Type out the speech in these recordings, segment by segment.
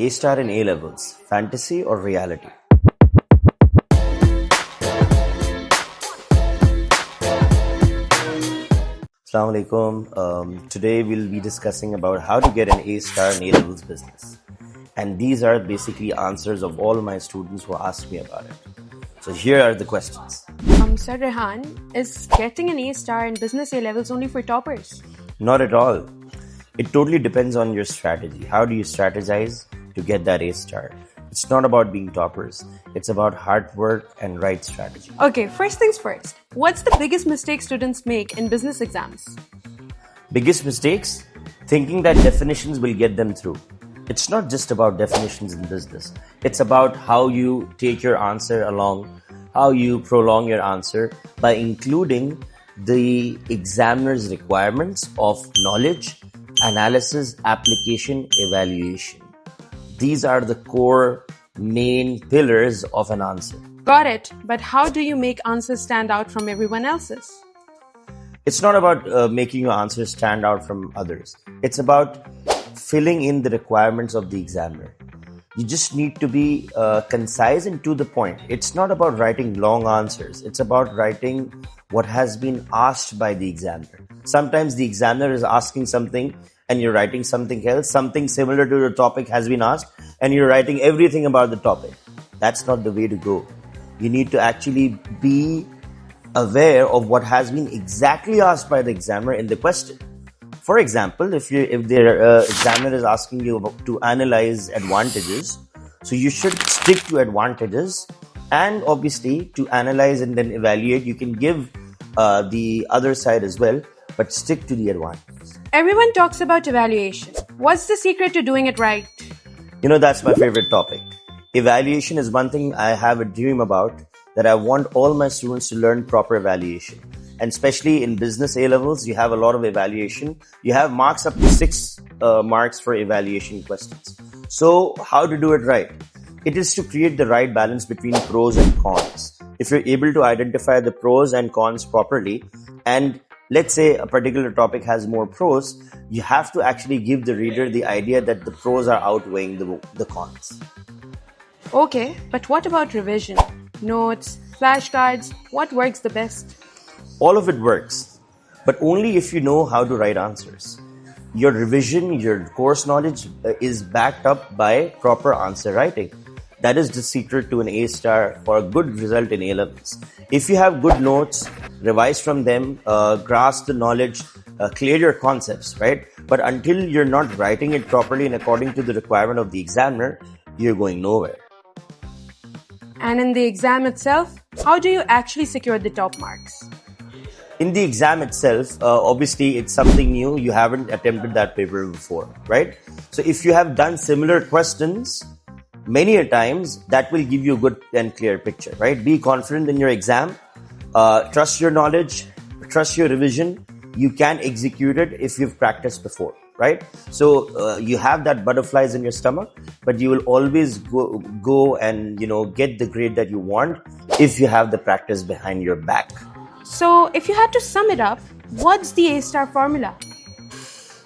A star in A levels, fantasy or reality? Assalamu alaikum. Today we'll be discussing about how to get an A star in A levels business. And these are basically answers of all my students who asked me about it. So here are the questions. Sir Rehan, is getting an A star in business A levels only for toppers? Not at all. It totally depends on your strategy. How do you strategize to get that A star? It's not about being toppers. It's about hard work and right strategy. Okay, first things first. What's the biggest mistake students make in business exams? Biggest mistakes? Thinking that definitions will get them through. It's not just about definitions in business. It's about how you take your answer along, how you prolong your answer by including the examiner's requirements of knowledge, analysis, application, evaluation. These are the core main pillars of an answer. Got it. But how do you make answers stand out from everyone else's? It's not about making your answers stand out from others. It's about filling in the requirements of the examiner. You just need to be concise and to the point. It's not about writing long answers. It's about writing what has been asked by the examiner. Sometimes the examiner is asking something and you're writing something else. Something similar to the topic has been asked and you're writing everything about the topic. That's not the way to go. You need to actually be aware of what has been exactly asked by the examiner in the question. For example, if the examiner is asking you to analyze advantages, so you should stick to advantages, and obviously to analyze and then evaluate, you can give the other side as well, but stick to the advantages. Everyone talks about evaluation. What's the secret to doing it right? That's my favorite topic. Evaluation is one thing I have a dream about, that I want all my students to learn proper evaluation. And especially in business A levels, you have a lot of evaluation. You have marks up to 6 marks for evaluation questions. So how to do it right? It is to create the right balance between pros and cons. If you're able to identify the pros and cons properly, and let's say a particular topic has more pros, you have to actually give the reader the idea that the pros are outweighing the cons. Okay, but what about revision? Notes, flashcards, what works the best? All of it works, but only if you know how to write answers. Your revision, your course knowledge is backed up by proper answer writing. That is the secret to an A star or a good result in A levels. If you have good notes, revise from them, grasp the knowledge, clear your concepts, right? But until you're not writing it properly and according to the requirement of the examiner, you're going nowhere. And in the exam itself, how do you actually secure the top marks? In the exam itself, obviously it's something new. You haven't attempted that paper before, right? So if you have done similar questions many a times, that will give you a good and clear picture, right? Be confident in your exam. Trust your knowledge. Trust your revision. You can execute it if you've practiced before, right? So you have that butterflies in your stomach, but you will always go and get the grade that you want if you have the practice behind your back. So, if you had to sum it up, what's the A star formula?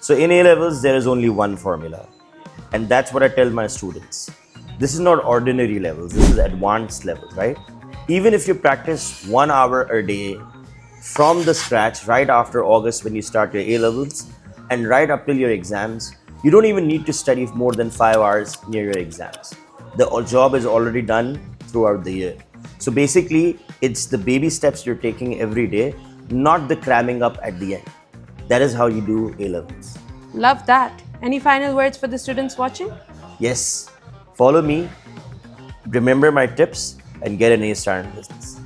So, in A levels, there is only one formula. And that's what I tell my students. This is not ordinary levels, this is advanced levels, right? Even if you practice 1 hour a day from the scratch, right after August when you start your A levels, and right up till your exams, you don't even need to study more than 5 hours near your exams. The job is already done throughout the year. So basically, it's the baby steps you're taking every day, not the cramming up at the end. That is how you do A levels. Love that. Any final words for the students watching? Yes. Follow me, remember my tips, and get an A star in business.